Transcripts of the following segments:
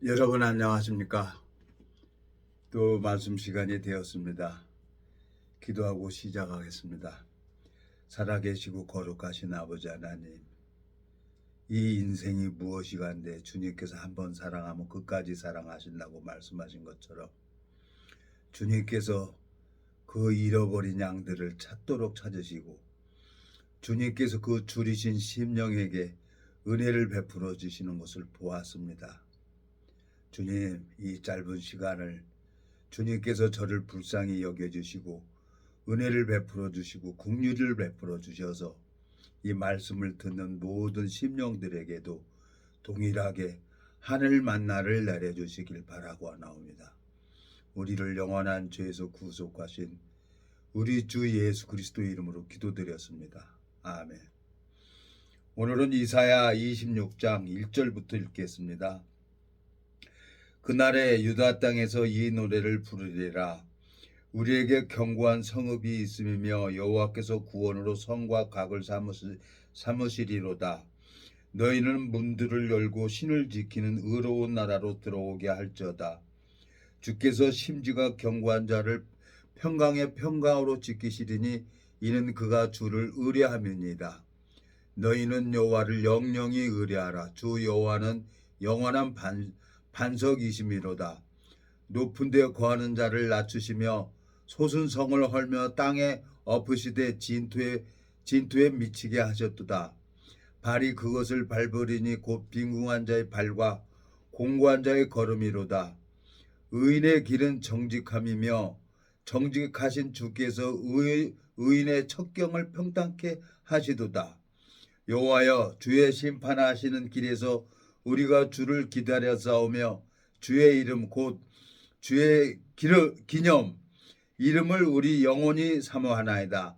여러분 안녕하십니까? 또 말씀 시간이 되었습니다. 기도하고 시작하겠습니다. 살아계시고 거룩하신 아버지 하나님, 이 인생이 무엇이간데 주님께서 한번 사랑하면 끝까지 사랑하신다고 말씀하신 것처럼 주님께서 그 잃어버린 양들을 찾도록 찾으시고 주님께서 그 줄이신 심령에게 은혜를 베풀어 주시는 것을 보았습니다. 주님, 이 짧은 시간을 주님께서 저를 불쌍히 여겨주시고 은혜를 베풀어 주시고 긍휼을 베풀어 주셔서 이 말씀을 듣는 모든 심령들에게도 동일하게 하늘 만나를 내려주시길 바라고 나옵니다. 우리를 영원한 죄에서 구속하신 우리 주 예수 그리스도 이름으로 기도드렸습니다. 아멘. 오늘은 이사야 26장 1절부터 읽겠습니다. 그날에 유다 땅에서 이 노래를 부르리라. 우리에게 견고한 성읍이 있음이며 여호와께서 구원으로 성과 각을 삼으시리로다. 너희는 문들을 열고 신을 지키는 의로운 나라로 들어오게 할지어다. 주께서 심지가 견고한 자를 평강의 평강으로 지키시리니 이는 그가 주를 의뢰함이니이다. 너희는 여호와를 영영히 의뢰하라. 주 여호와는 영원한 반석이심이로다. 높은 데 거하는 자를 낮추시며 솟은 성을 헐며 땅에 엎으시되 진토에 미치게 하셨도다. 발이 그것을 밟으리니 곧 빈궁한 자의 발과 공고한 자의 걸음이로다. 의인의 길은 정직함이며 정직하신 주께서 의인의 첩경을 평탄케 하시도다. 여호와여, 주의 심판하시는 길에서 우리가 주를 기다려 싸우며 주의 이름 곧 주의 기념 이름을 우리 영원히 사모하나이다.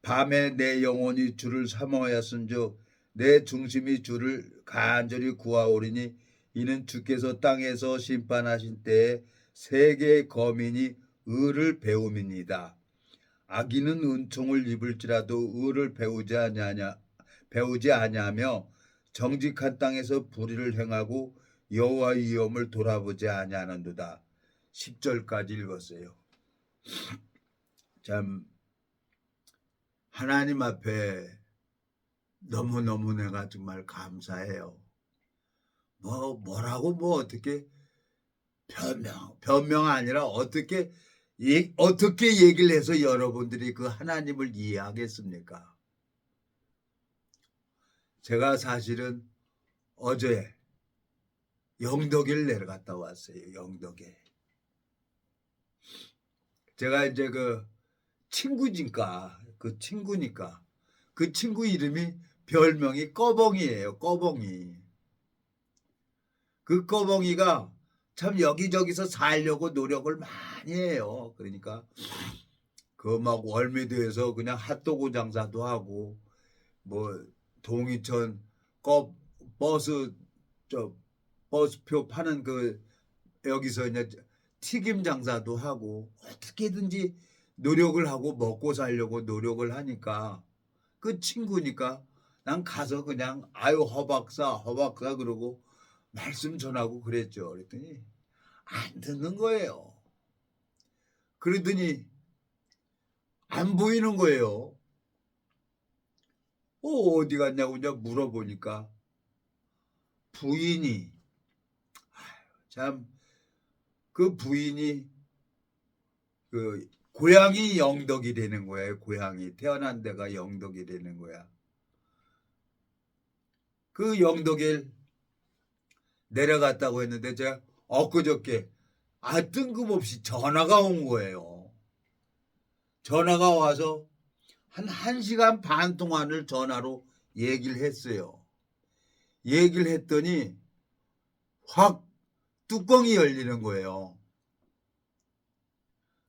밤에 내 영혼이 주를 사모하였은즉 내 중심이 주를 간절히 구하오리니 이는 주께서 땅에서 심판하신 때에 세계의 거민이 의를 배움이니이다. 악인은 은총을 입을지라도 의를 배우지 아니하며 정직한 땅에서 불의를 행하고 여호와의 위엄을 돌아보지 아니하는도다. 10절까지 읽었어요. 참 하나님 앞에 너무너무 내가 정말 감사해요. 뭐라고 어떻게 변명 아니라 어떻게 얘기를 해서 여러분들이 그 하나님을 이해하겠습니까? 제가 사실은 어제 영덕을 내려갔다 왔어요. 영덕에. 제가 이제 그 친구니까 그 친구 이름이 별명이 꺼벙이에요. 꺼벙이. 그 꺼벙이가 참 여기저기서 살려고 노력을 많이 해요. 그러니까 그 막 월미도에서 그냥 핫도그 장사도 하고 뭐 동이천 버스 버스표 파는 그 여기서 이제 튀김 장사도 하고 어떻게든지 노력을 하고 먹고 살려고 노력을 하니까 그 친구니까 난 가서 그냥 아유 허박사 그러고 말씀 전하고 그랬죠. 그랬더니 안 듣는 거예요. 그러더니 안 보이는 거예요. 어디 갔냐고 이제 물어보니까 부인이 참 그 부인이 그 고향이 영덕이 되는 거예요. 고향이 태어난 데가 영덕이 되는 거야. 그 영덕에 내려갔다고 했는데 제가 엊그저께 뜬금없이 전화가 온 거예요. 전화가 와서 한 1시간 반 동안을 전화로 얘기를 했어요. 얘기를 했더니 확 뚜껑이 열리는 거예요.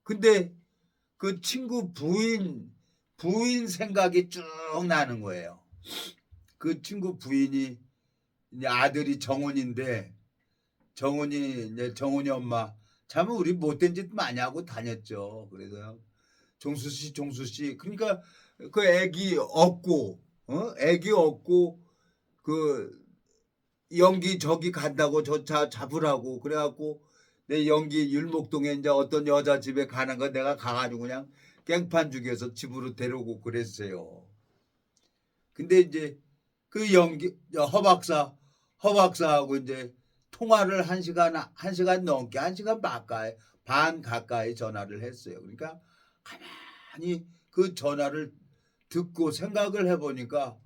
근데 그 친구 부인 생각이 쭉 나는 거예요. 그 친구 부인이 이제 아들이 정훈인데 정훈이 엄마 참 우리 못된 짓 많이 하고 다녔죠. 그래서 종수 씨 그러니까 그 애기 얻고 그 연기 저기 간다고 저 차 잡으라고 그래 갖고 내 연기 율목동에 인제 어떤 여자 집에 가는 거 내가 가 가지고 그냥 깽판 죽여서 집으로 데려오고 그랬어요. 근데 인제 그 연기 허 박사하고 인제 통화를 1 시간 넘게 1 시간 반 가까이 전화를 했어요. 그러니까 가만히 그 전화를 듣고 생각을 해 보니까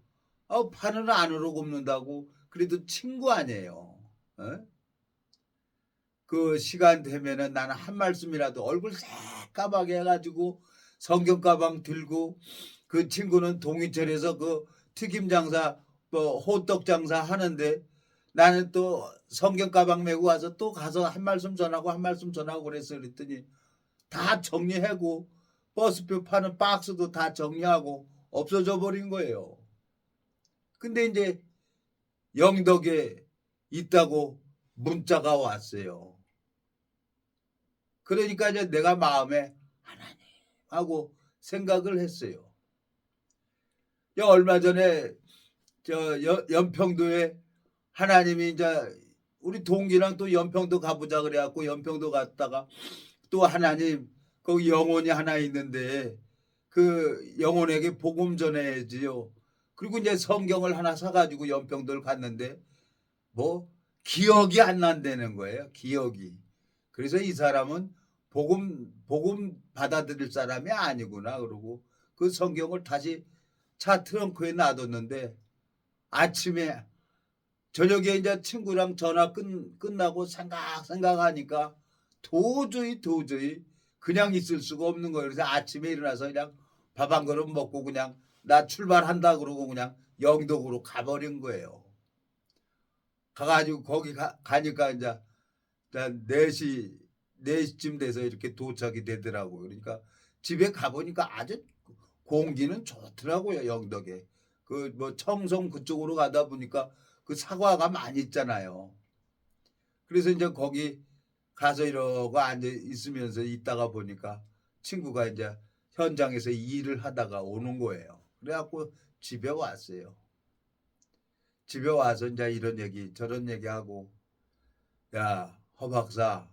파는 안으로 굽는다고 그래도 친구 아니에요. 어? 그 시간 되면은 나는 한 말씀이라도 얼굴 새까맣게 해 가지고 성경 가방 들고 그 친구는 동이천에서 그 튀김 장사 뭐 호떡 장사 하는데 나는 또 성경 가방 메고 와서 또 가서 한 말씀 전하고 한 말씀 전하고 그랬어요. 그랬더니 다 정리하고 버스표 파는 박스도 다 정리하고 없어져 버린 거예요. 근데 인제 영덕에 있다고 문자가 왔어요. 그러니까 이제 내가 마음에 '하나님.' 하고 생각을 했어요. 얼마 전에 저 연평도에 하나님이 인제 우리 동기랑 또 연평도 가 보자 그래 갖고 연평도 갔다가 또 하나님 거기 영혼이 하나 있는데 그 영혼에게 복음 전해야지요. 그리고 인제 성경을 하나 사 가지고 연평도를 갔는데 뭐 기억이 안 난다는 거예요, 기억이. 그래서 '이 사람은 복음 받아들일 사람이 아니구나.' 그러고 그 성경을 다시 차 트렁크에 놔뒀는데 아침에 저녁에 인제 친구랑 전화 끝나고 생각하니까 도저히 그냥 있을 수가 없는 거예요. 그래서 아침에 일어나서 그냥 밥 한 그릇 먹고 그냥 '나 출발한다.' 그러고 그냥 영덕으로 가 버린 거예요. 가 가지고 거기 가니까 인제 한 4 시쯤 돼서 이렇게 도착이 되더라고요. 그러니까 집에 가 보니까 아주 공기는 좋더라고요, 영덕에. 그 뭐 청송 그쪽으로 가다 보니까 그 사과가 많이 있잖아요. 그래서 인제 거기 가서 이러고 앉아 있으면서 있다가 보니까 친구가 인제 현장에서 일을 하다가 오는 거예요. 그래 갖고 집에 왔어요. 집에 와서 인제 이런 얘기 저런 얘기하고 "야, 허 박사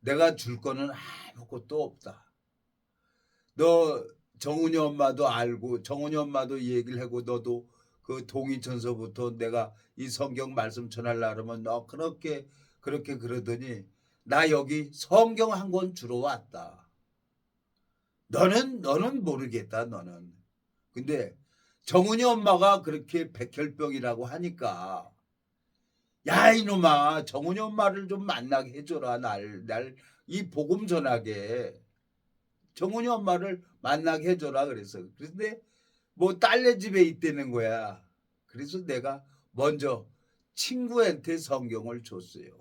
내가 줄 거는 아무것도 없다. 너 정은이 엄마도 알고 정은이 엄마도 이 얘기를 하고 너도 그 동이천서부터 내가 이 성경 말씀 전하려고 그러면 너 그렇게 그러더니 나 여기 성경 한 권 주러 왔다. 너는 모르겠다 너는. 근데 정은이 엄마가 그렇게 백혈병이라고 하니까 야 이놈아 정은이 엄마를 좀 만나게 해 줘라 날 이 복음 전하게. 정은이 엄마를 만나게 해 줘라 그랬어. 그런데 뭐 딸네 집에 있다는 거야. 그래서 내가 먼저 친구한테 성경을 줬어요.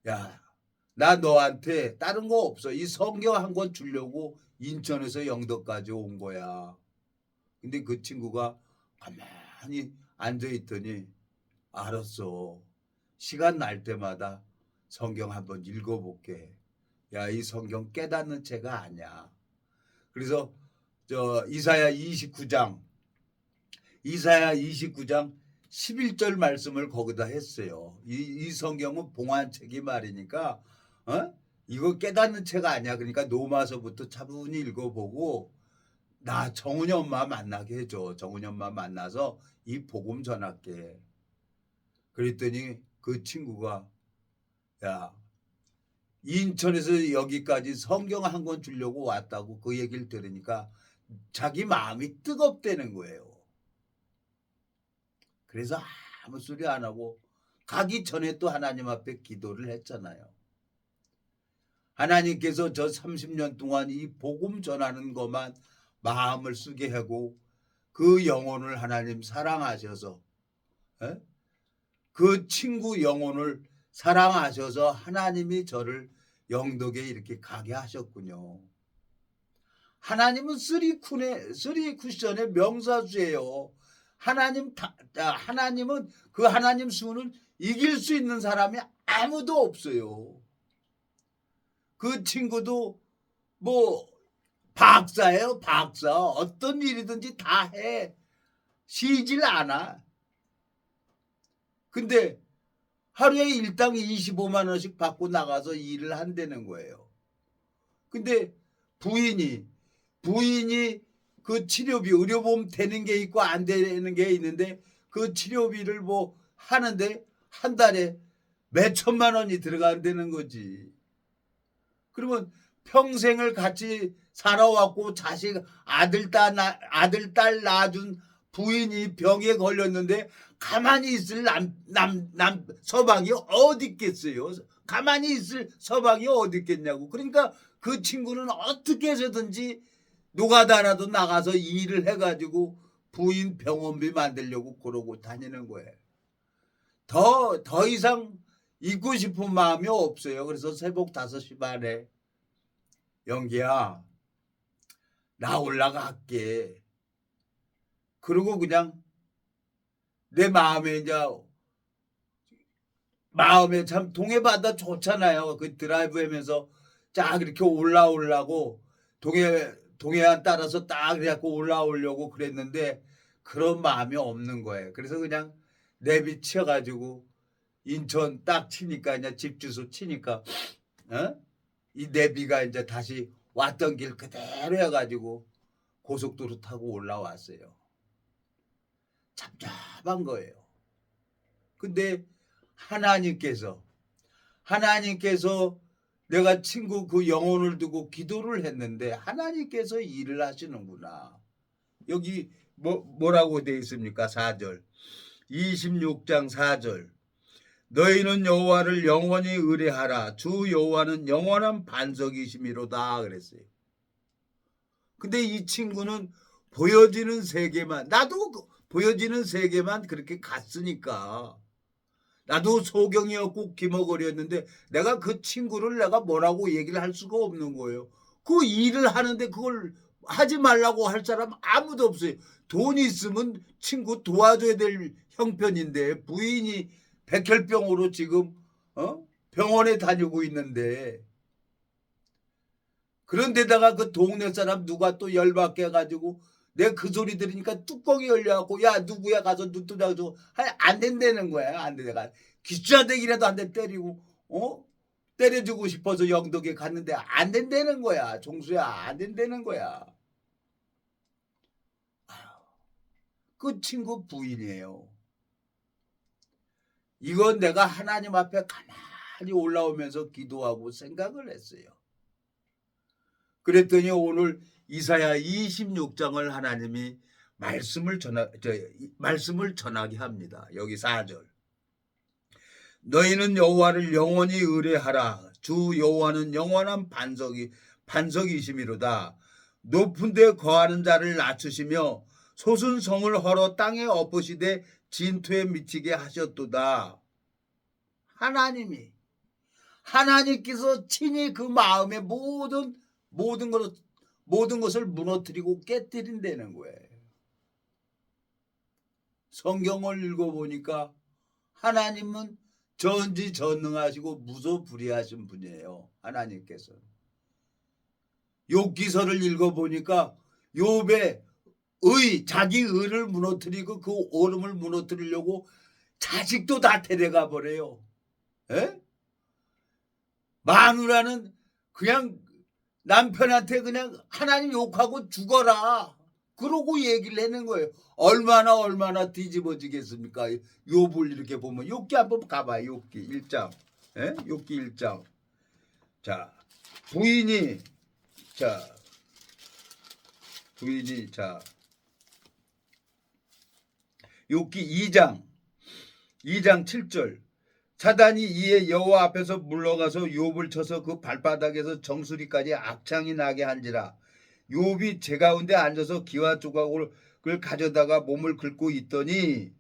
"야 나 너한테 다른 거 없어. 이 성경 한 권 주려고 인천에서 영덕까지 온 거야." 근데 그 친구가 가만히 앉아 있더니 "알았어. 시간 날 때마다 성경 한번 읽어 볼게. 야 이 성경 깨닫는 책가 아니야." 그래서 이사야 29장 11절 말씀을 거기다 했어요. 이 성경은 봉안책이 말이니까 이거 깨닫는 책 아니야. 그러니까 노마서부터 차분히 읽어보고 나 정은이 엄마 만나게 해줘. 정은이 엄마 만나서 이 복음 전할게. 그랬더니 그 친구가 야 인천에서 여기까지 성경 한 권 주려고 왔다고 그 얘기를 들으니까 자기 마음이 뜨겁다는 거예요. 그래서 아무 소리 안 하고 가기 전에 또 하나님 앞에 기도를 했잖아요. 하나님께서 저 30년 동안 이 복음 전하는 것만 마음을 쓰게 하고 그 영혼을 하나님 사랑하셔서 에? 그 친구 영혼을 사랑하셔서 하나님이 저를 영덕에 이렇게 가게 하셨군요. 하나님은 쓰리 쿠션의 명사수예요. 하나님은 그 하나님 수는 이길 수 있는 사람이 아무도 없어요. 그 친구도 뭐 박사예요, 박사. 어떤 일이든지 다 해. 쉬질 않아. 근데 하루에 일당 25만 원씩 받고 나가서 일을 한다는 거예요. 근데 부인이 그 치료비, 의료보험 되는 게 있고 안 되는 게 있는데 그 치료비를 뭐 하는데 한 달에 몇 천만 원이 들어간다는 거지. 그러면 평생을 같이 살아왔고 자식 아들 딸 낳아준 부인이 병에 걸렸는데 가만히 있을 서방이 어디 있겠어요? 가만히 있을 서방이 어디 있겠냐고. 그러니까 그 친구는 어떻게 해서든지 노가다라도 나가서 일을 해가지고 부인 병원비 만들려고 그러고 다니는 거예요. 더 이상 있고 싶은 마음이 없어요. 그래서 새벽 5시 반에 영기야, 나 올라갈게. 그리고 그냥 내 마음에 참 동해바다 좋잖아요. 그 드라이브 하면서 쫙 이렇게 올라오려고 동해안 따라서 딱 그래갖고 올라오려고 그랬는데 그런 마음이 없는 거예요. 그래서 그냥 내비쳐가지고 인천 딱 치니까 이제 집 주소 치니까 이 내비가 이제 다시 왔던 길 그대로 해가지고 고속도로 타고 올라왔어요. 잡잡한 거예요. 근데 하나님께서 내가 친구 그 영혼을 두고 기도를 했는데 하나님께서 일을 하시는구나. 여기 뭐라고 되어 있습니까? 4절. 26장 4절. 너희는 여호와를 영원히 의뢰하라. 주 여호와는 영원한 반석이심이로다 그랬어요. 근데 이 친구는 보여지는 세계만, 나도 보여지는 세계만 그렇게 갔으니까 나도 소경이었고 기머거리였는데 내가 그 친구를 내가 뭐라고 얘기를 할 수가 없는 거예요. 그 일을 하는데 그걸 하지 말라고 할 사람 아무도 없어요. 돈이 있으면 친구 도와줘야 될 형편인데 부인이 백혈병으로 지금 병원에 다니고 있는데, 그런데다가 그 동네 사람 누가 또 열받게 해가지고 내가 그 소리 들으니까 뚜껑이 열려갖고 야 누구야 가서 눈두장 주고 안 된다는 거야. 안 돼. 내가 기싸대기라도 한 대 때리고 때려주고 싶어서 영덕에 갔는데 안 된다는 거야. 종수야 안 된다는 거야. 그 친구 부인이에요. 이건 내가 하나님 앞에 가만히 올라오면서 기도하고 생각을 했어요. 그랬더니 오늘 이사야 26장을 하나님이 말씀을 전하게 합니다. 여기 4절. 너희는 여호와를 영원히 의뢰하라. 주 여호와는 영원한 반석이심이로다. 높은 데 거하는 자를 낮추시며 솟은 성을 헐어 땅에 엎으시되 진토에 미치게 하셨도다. 하나님께서 친히 그 마음의 모든 것을 무너뜨리고 깨뜨린다는 거예요. 성경을 읽어보니까 하나님은 전지전능하시고 무소불위하신 분이에요. 하나님께서. 욥기서를 읽어보니까 욥의 자기 의를 무너뜨리고 그 오름을 무너뜨리려고 자식도 다 데려가 버려요. 마누라는 그냥 남편한테 그냥 하나님 욕하고 죽어라. 그러고 얘기를 하는 거예요. 얼마나 뒤집어지겠습니까? 욥을 이렇게 보면 욥기 한번 가봐요. 욥기 1장. 욥기 1장. 자, 부인이 욥기 2장 7절. 사단이 이에 여호와 앞에서 물러가서 욥을 쳐서 그 발바닥에서 정수리까지 악창이 나게 한지라. 욥이 제 가운데 앉아서 기와 조각을 가져다가 몸을 긁고 있더니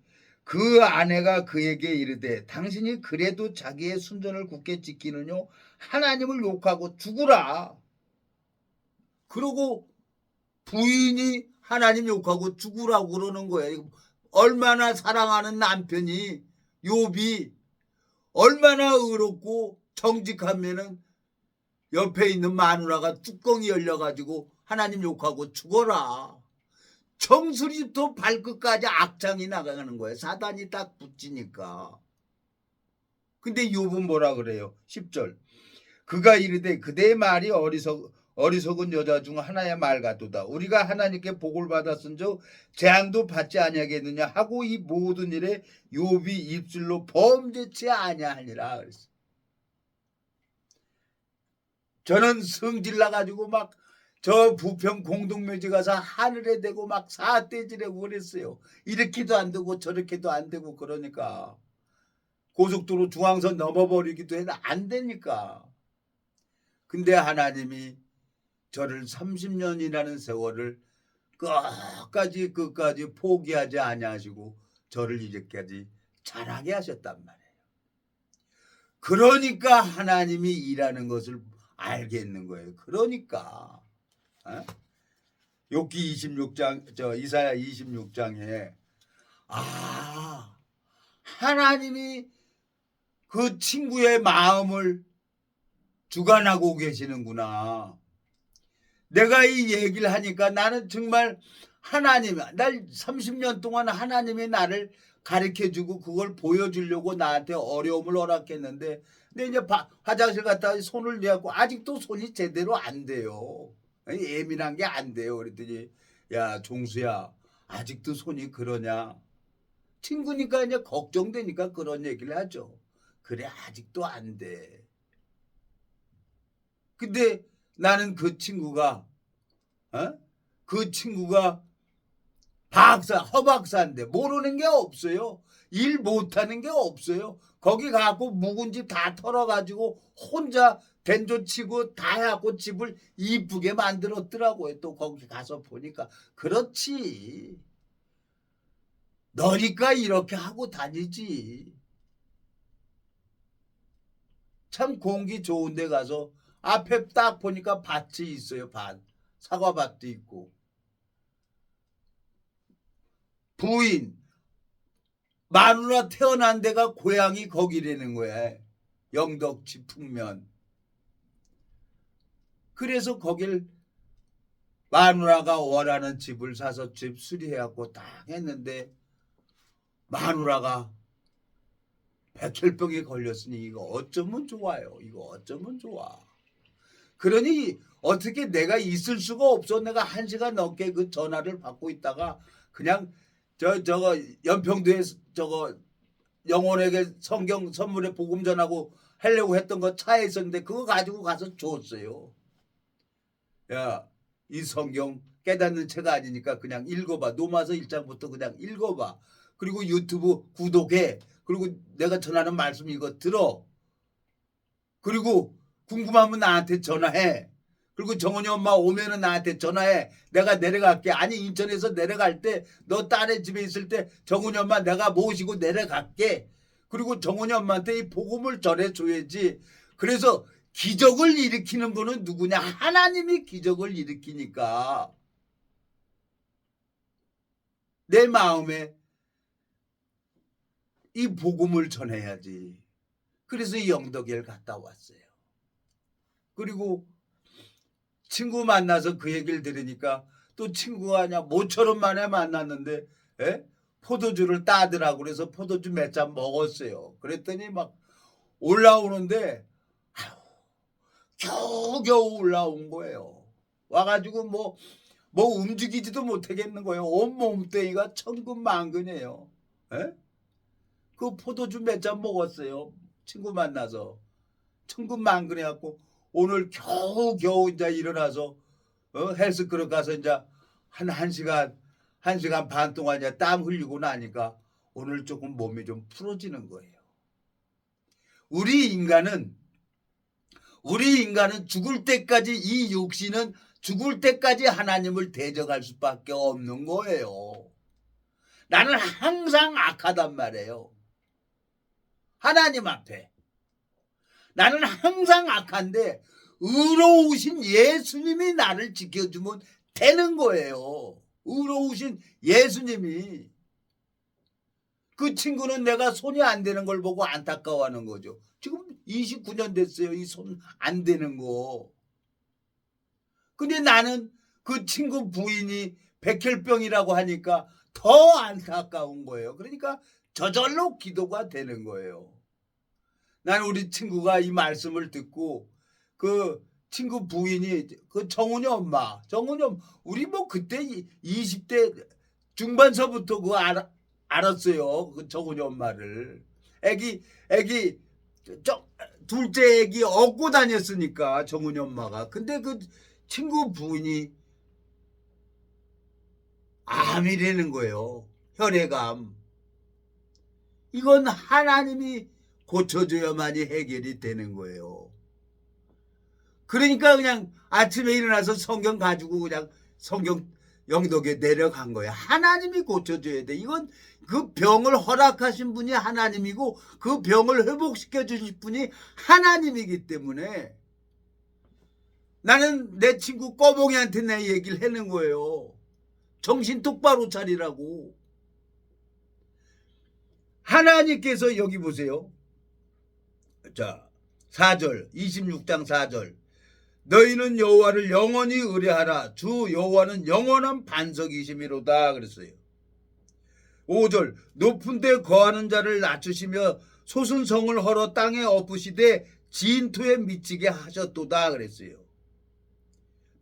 그 아내가 그에게 이르되 당신이 그래도 자기의 순전을 굳게 지키느뇨 하나님을 욕하고 죽으라. 그러고 부인이 하나님 욕하고 죽으라고 그러는 거예요. 얼마나 사랑하는 남편이 욥이 얼마나 의롭고 정직하면은 옆에 있는 마누라가 뚜껑이 열려가지고 하나님 욕하고 죽어라. 정수리부터 발끝까지 악창이 나가는 거예요. 사단이 딱 붙지니까. 근데 욥은 뭐라 그래요? 10절. 그가 이르되 그대의 말이 어리석은 여자 중 하나의 말 같도다. 우리가 하나님께 복을 받았은즉 재앙도 받지 아니하겠느냐 하고 이 모든 일에 욥이 입술로 범죄치 아니하니라 그랬어. 저는 성질나 가지고 막 저 부평 공동묘지 가서 하늘에 대고 막 사대지라고 그랬어요. 이렇게도 안 되고 저렇게도 안 되고 그러니까 고속도로 중앙선 넘어버리기도 해도 안 되니까. 근데 하나님이 저를 30년이라는 세월을 끝까지 포기하지 아니하시고 저를 이제까지 자라게 하셨단 말이에요. 그러니까 하나님이 일하는 것을 알겠는 거예요. 그러니까 욥기 26장 이사야 26장에 하나님이 그 친구의 마음을 주관하고 계시는구나. 내가 이 얘기를 하니까 나는 정말 하나님, 날 30년 동안 하나님이 나를 가르쳐주고 그걸 보여주려고 나한테 어려움을 허락했는데 근데 이제 화장실 갔다가 손을 대고 아직도 손이 제대로 안 돼요. 예민한 게 안 돼요. 그랬더니 야 종수야 아직도 손이 그러냐. 친구니까 이제 걱정되니까 그런 얘기를 하죠. 그래 아직도 안 돼. 근데 나는 그 친구가 허박사인데 모르는 게 없어요. 일 못하는 게 없어요. 거기 가고 묵은 집 다 털어가지고 혼자 된조치고 다 해갖고 집을 이쁘게 만들었더라고요. 또 거기 가서 보니까 그렇지. 너니까 이렇게 하고 다니지. 참 공기 좋은 데 가서 앞에 딱 보니까 밭이 있어요. 사과밭도 있고. 부인 마누라 태어난 데가 고향이 거기라는 거야. 영덕지 풍면. 그래서 거길 마누라가 원하는 집을 사서 집 수리해갖고 딱 했는데 마누라가 백혈병에 걸렸으니 이거 어쩌면 좋아요. 이거 어쩌면 좋아. 그러니 어떻게 내가 있을 수가 없어. 내가 1시간 넘게 그 전화를 받고 있다가 그냥 저거 연평도에 저거 영혼에게 성경 선물에 복음 전하고 하려고 했던 거 차에 있었는데 그거 가지고 가서 줬어요. 야, 이 성경 깨닫는 책가 아니니까 그냥 읽어봐. 노마서 1장부터 그냥 읽어봐. 그리고 유튜브 구독해. 그리고 내가 전하는 말씀 이거 들어. 그리고 궁금하면 나한테 전화해. 그리고 정원이 엄마 오면은 나한테 전화해. 내가 내려갈게. 아니 인천에서 내려갈 때 너 딸의 집에 있을 때 정원이 엄마 내가 모시고 내려갈게. 그리고 정원이 엄마한테 이 복음을 전해줘야지. 그래서 기적을 일으키는 분은 누구냐? 하나님이 기적을 일으키니까 내 마음에 이 복음을 전해야지. 그래서 영덕에 갔다 왔어요. 그리고 친구 만나서 그 얘기를 들으니까 또 친구가 그냥 모처럼 만에 만났는데 포도주를 따더라고. 그래서 포도주 몇 잔 먹었어요. 그랬더니 막 올라오는데 겨우겨우 올라온 거예요. 와가지고 뭐 움직이지도 못하겠는 거예요. 온 몸뚱이가 천근만근해요. 그 포도주 몇 잔 먹었어요. 친구 만나서 천근만근해갖고 오늘 겨우겨우 이제 일어나서 헬스클럽 가서 이제 한 시간 반 동안 이제 땀 흘리고 나니까 오늘 조금 몸이 좀 풀어지는 거예요. 우리 인간은 죽을 때까지 이 육신은 죽을 때까지 하나님을 대적할 수밖에 없는 거예요. 나는 항상 악하단 말이에요. 하나님 앞에. 나는 항상 악한데 의로우신 예수님이 나를 지켜주면 되는 거예요. 의로우신 예수님이. 그 친구는 내가 손이 안 되는 걸 보고 안타까워하는 거죠. 지금 29년 됐어요. 이 손 안 되는 거. 근데 나는 그 친구 부인이 백혈병이라고 하니까 더 안타까운 거예요. 그러니까 저절로 기도가 되는 거예요. 난 우리 친구가 이 말씀을 듣고 그 친구 부인이 그 정훈이 엄마 우리 뭐 그때 20대 중반서부터 알았어요. 그 정훈이 엄마를 애기 둘째 애기 업고 다녔으니까 정훈이 엄마가. 근데 그 친구 부인이 암이라는 거예요. 혈액암. 이건 하나님이 고쳐줘야만이 해결이 되는 거예요. 그러니까 그냥 아침에 일어나서 성경 가지고 그냥 성경 영덕에 내려간 거예요. 하나님이 고쳐줘야 돼. 이건 그 병을 허락하신 분이 하나님이고 그 병을 회복시켜 주실 분이 하나님이기 때문에 나는 내 친구 꺼봉이한테 내 얘기를 하는 거예요. 정신 똑바로 차리라고. 하나님께서 여기 보세요. 자, 4절 26장 4절 너희는 여호와를 영원히 의뢰하라. 주 여호와는 영원한 반석이심이로다 그랬어요. 5절 높은 데 거하는 자를 낮추시며 솟은 성을 헐어 땅에 엎으시되 진토에 미치게 하셨도다 그랬어요.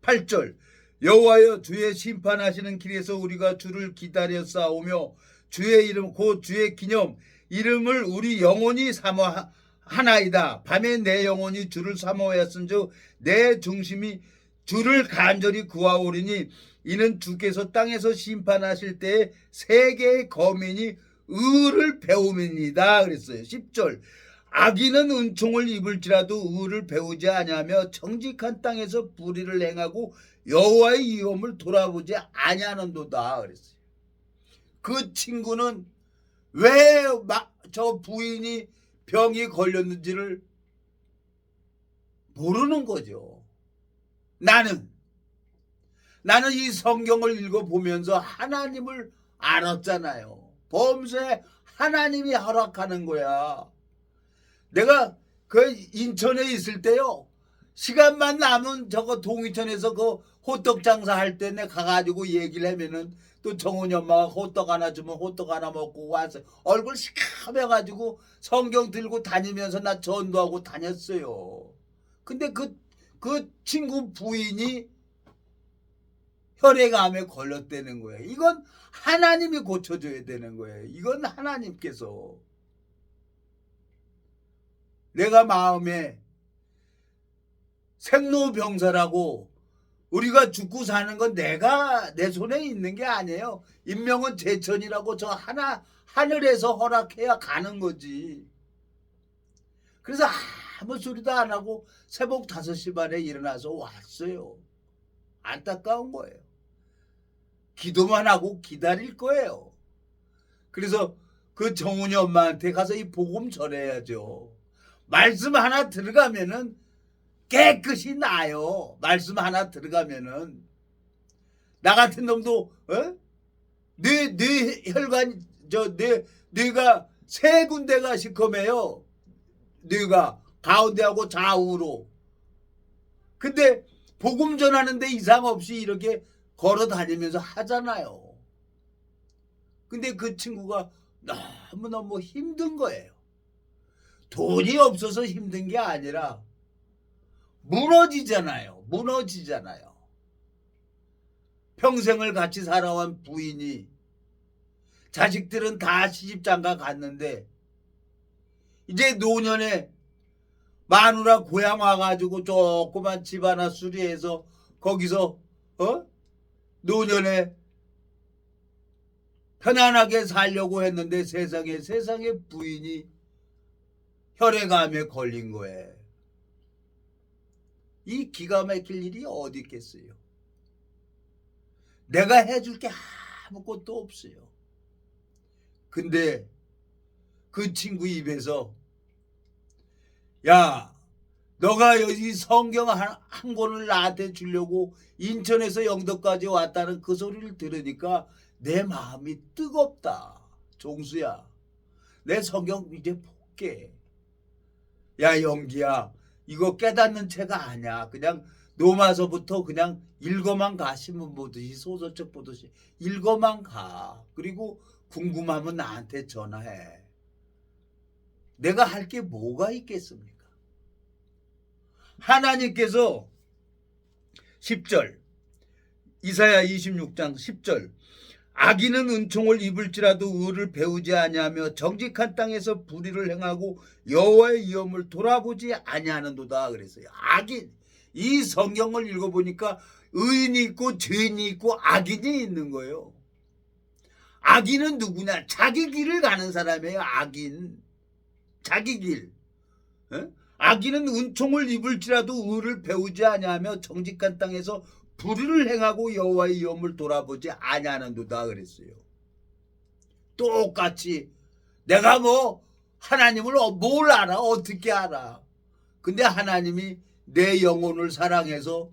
8절 여호와여 주의 심판하시는 길에서 우리가 주를 기다려 싸우며 주의 이름 곧 주의 기념 이름을 우리 영원히 사모하나이다. 밤에 내 영혼이 주를 사모하였은즉 내 중심이 주를 간절히 구하오리니 이는 주께서 땅에서 심판하실 때에 세계의 거민이 의를 배움이니이다 그랬어요. 10절 악인은 은총을 입을지라도 의를 배우지 아니하며 정직한 땅에서 불의를 행하고 여호와의 위엄을 돌아보지 아니하는도다 그랬어요. 그 친구는 왜 저 부인이 병이 걸렸는지를 모르는 거죠. 나는 이 성경을 읽어보면서 하나님을 알았잖아요. 범죄 하나님이 허락하는 거야. 내가 그 인천에 있을 때요. 시간만 남은 저거 동이천에서 그 호떡 장사할 때 내가 가가지고 얘기를 하면은 또 정훈이 엄마가 호떡 하나 주면 호떡 하나 먹고 와서 얼굴 시커매가지고 성경 들고 다니면서 나 전도하고 다녔어요. 근데 그 친구 부인이 혈액암에 걸렸다는 거예요. 이건 하나님이 고쳐줘야 되는 거예요. 이건 하나님께서. 내가 마음에 생로병사라고 우리가 죽고 사는 건 내가 내 손에 있는 게 아니에요. 인명은 제천이라고 저 하늘에서 허락해야 가는 거지. 그래서 아무 소리도 안 하고 새벽 5시 반에 일어나서 왔어요. 안타까운 거예요. 기도만 하고 기다릴 거예요. 그래서 그 정훈이 엄마한테 가서 이 복음 전해야죠. 말씀 하나 들어가면은 깨끗이 나요. 말씀 하나 들어가면은. 나 같은 놈도 뇌 혈관 뇌가 3군데가 시커매요. 뇌가 가운데하고 좌우로. 근데 복음 전하는데 이상 없이 이렇게 걸어 다니면서 하잖아요. 근데 그 친구가 너무너무 힘든 거예요. 돈이 없어서 힘든 게 아니라 무너지잖아요. 평생을 같이 살아온 부인이 자식들은 다 시집장가 갔는데 이제 노년에 마누라 고향 와가지고 조그만 집 하나 수리해서 거기서 노년에 편안하게 살려고 했는데 세상에 부인이 혈액암에 걸린 거예요. 이 기가 막힐 일이 어디 있겠어요. 내가 해줄 게 아무것도 없어요. 근데 그 친구 입에서 야 너가 여기 성경 한 권을 나한테 주려고 인천에서 영덕까지 왔다는 그 소리를 들으니까 내 마음이 뜨겁다. 종수야 내 성경 이제 볼게. 야 영기야 이거 깨닫는 채가 아니야. 그냥 노마서부터 그냥 읽어만 가. 신문 보듯이 소설책 보듯이 읽어만 가. 그리고 궁금하면 나한테 전화해. 내가 할 게 뭐가 있겠습니까? 하나님께서 10절 이사야 26장 10절 악인은 은총을 입을지라도 의를 배우지 아니하며 정직한 땅에서 불의를 행하고 여호와의 위엄을 돌아보지 아니하는도다 그랬어요. 악인, 이 성경을 읽어보니까 의인이 있고 죄인이 있고 악인이 있는 거예요. 악인은 누구냐? 자기 길을 가는 사람이에요. 악인, 자기 길. 악인은 은총을 입을지라도 의를 배우지 아니하며 정직한 땅에서 불의를 행하고 여호와의 위엄을 돌아보지 아니하는도다 그랬어요. 똑같이 내가 뭐 하나님을 뭘 알아? 어떻게 알아? 근데 하나님이 내 영혼을 사랑해서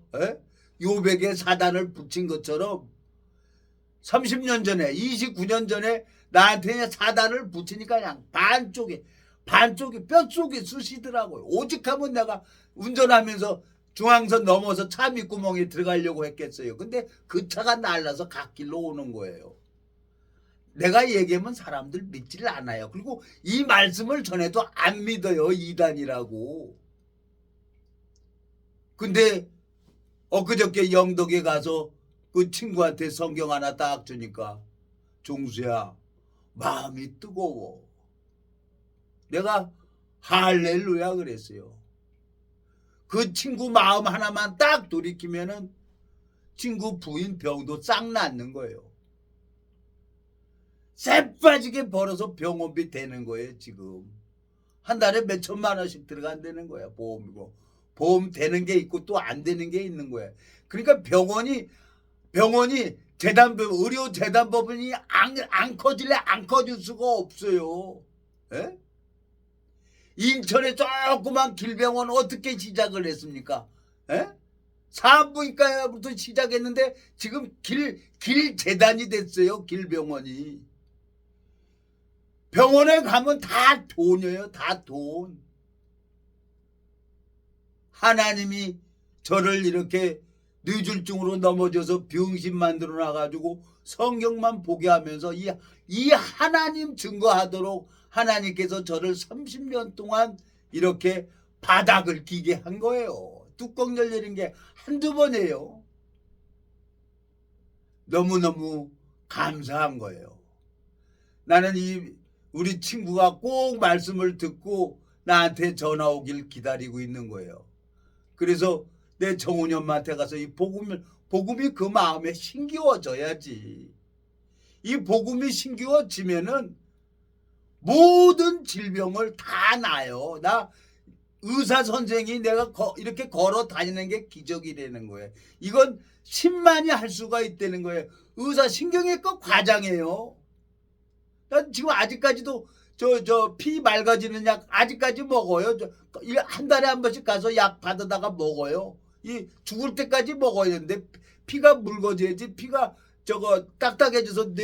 요백에 사단을 붙인 것처럼 30년 전에 29년 전에 나한테 사단을 붙이니까 그냥 반쪽이 뼛속에 쑤시더라고요. 오직 하면 내가 운전하면서 중앙선 넘어서 차 밑구멍에 들어가려고 했겠어요. 근데 그 차가 날라서 갓길로 오는 거예요. 내가 얘기하면 사람들 믿지를 않아요. 그리고 이 말씀을 전해도 안 믿어요. 이단이라고. 근데 엊그저께 영덕에 가서 그 친구한테 성경 하나 딱 주니까 종수야 마음이 뜨거워. 내가 할렐루야 그랬어요. 그 친구 마음 하나만 딱 돌이키면은 친구 부인 병도 싹 낫는 거예요. 쎄빠지게 벌어서 병원비 되는 거예요. 지금 한 달에 몇 천만 원씩 들어간다는 거야. 보험이고 보험 되는 게 있고 또 안 되는 게 있는 거야. 그러니까 병원이 의료 재단법인이 안 커질래 안 커질 수가 없어요. 에? 인천에 조그만 길병원 어떻게 시작을 했습니까? 에? 산부인과부터 시작했는데 지금 길 재단이 됐어요. 길병원이. 병원에 가면 다 돈이에요. 다 돈. 하나님이 저를 이렇게 뇌졸중으로 넘어져서 병신 만들어 놔가지고 성경만 보게 하면서 이 하나님 증거하도록 하나님께서 저를 30년 동안 이렇게 바닥을 끼게 한 거예요. 뚜껑 열리는 게 한두 번이에요. 너무너무 감사한 거예요. 나는 우리 친구가 꼭 말씀을 듣고 나한테 전화 오길 기다리고 있는 거예요. 그래서 내 정훈이 엄마한테 가서 이 복음이 그 마음에 심기워져야지. 이 복음이 심기워지면은 모든 질병을 다 나아요. 나 의사 선생이 내가 이렇게 걸어 다니는 게 기적이라는 거예요. 이건 10만이 할 수가 있다는 거예요. 의사 신경외과 과장이에요. 난 지금 아직까지도 피 맑아지는 약 아직까지 먹어요. 한 달에 한 번씩 가서 약 받아다가 먹어요. 이 죽을 때까지 먹어야 되는데 피가 묽어져야지. 피가 딱딱해져서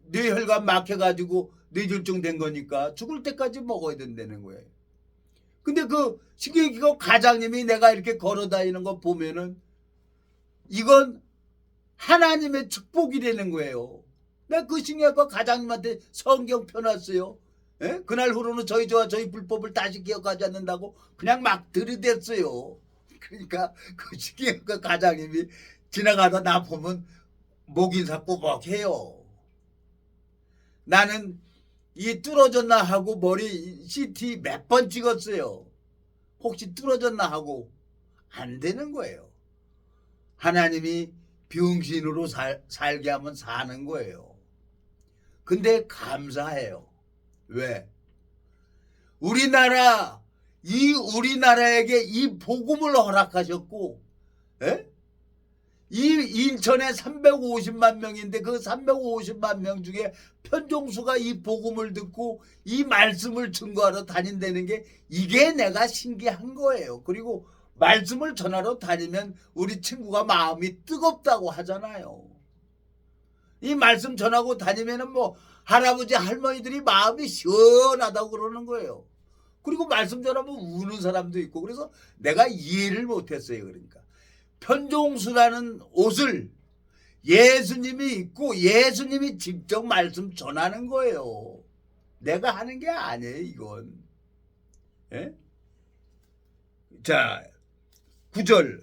뇌혈관 막혀가지고 뇌졸중 된 거니까 죽을 때까지 먹어야 된다는 거예요. 근데 그 신경외과 과장님이 내가 이렇게 걸어다니는 거 보면은 이건 하나님의 축복이라는 거예요. 내가 그 신경외과 과장님한테 성경 펴놨어요. 에? 그날 후로는 저희 불법을 다시 기억하지 않는다고 그냥 막 들이댔어요. 그러니까 그 신경외과 과장님이 지나가다 나 보면 목인사 꾸벅해요. 나는 이 뚫어졌나 하고 머리 CT 몇 번 찍었어요. 혹시 뚫어졌나 하고 안 되는 거예요. 하나님이 병신으로 살게 하면 사는 거예요. 근데 감사해요. 왜? 우리나라에게 이 복음을 허락하셨고, 에? 이 인천에 350만 명인데 그 350만 명 중에 편종수가 이 복음을 듣고 이 말씀을 증거하러 다닌다는 게 이게 내가 신기한 거예요. 그리고 말씀을 전하러 다니면 우리 친구가 마음이 뜨겁다고 하잖아요. 이 말씀 전하고 다니면은 뭐 할아버지 할머니들이 마음이 시원하다고 그러는 거예요. 그리고 말씀 전하면 우는 사람도 있고 그래서 내가 이해를 못했어요. 그러니까 편종수라는 옷을 예수님이 입고 예수님이 직접 말씀 전하는 거예요. 내가 하는 게 아니에요. 이건. 예? 자 9절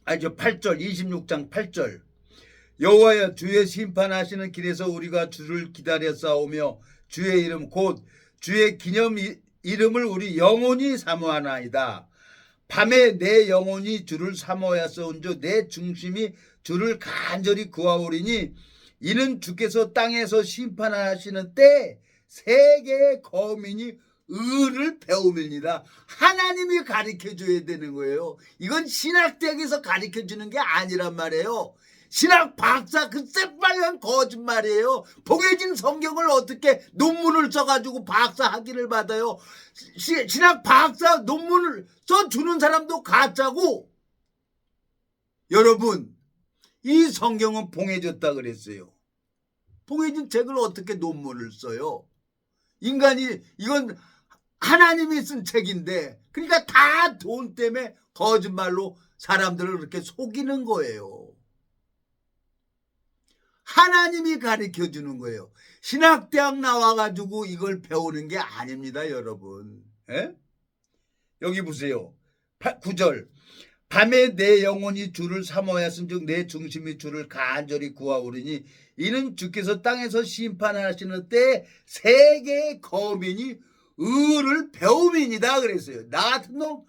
아니죠 8절 26장 8절 여호와여 주의 심판하시는 길에서 우리가 주를 기다려 싸우며 주의 이름 곧 주의 기념 이름을 우리 영원히 사모하나이다. 밤에 내 영혼이 주를 사모하였사온즉 내 중심이 주를 간절히 구하오리니 이는 주께서 땅에서 심판하시는 때 세계의 거민이 의를 배움입니다. 하나님이 가르쳐줘야 되는 거예요. 이건 신학대학에서 가르쳐주는 게 아니란 말이에요. 신학 박사 그 새빨간 거짓말이에요. 봉해진 성경을 어떻게 논문을 써가지고 박사 학위를 받아요. 신학 박사 논문을 써주는 사람도 가짜고. 여러분 이 성경은 봉해졌다 그랬어요. 봉해진 책을 어떻게 논문을 써요. 인간이 이건 하나님이 쓴 책인데 그러니까 다 돈 때문에 거짓말로 사람들을 그렇게 속이는 거예요. 하나님이 가르쳐주는 거예요. 신학대학 나와가지고 이걸 배우는 게 아닙니다. 여러분. 에? 여기 보세요. 9절 밤에 내 영혼이 주를 사모하였은즉 내 중심이 주를 간절히 구하오리니 이는 주께서 땅에서 심판하시는 때 세계의 거민이 의를 배움이니다 그랬어요. 나 같은 놈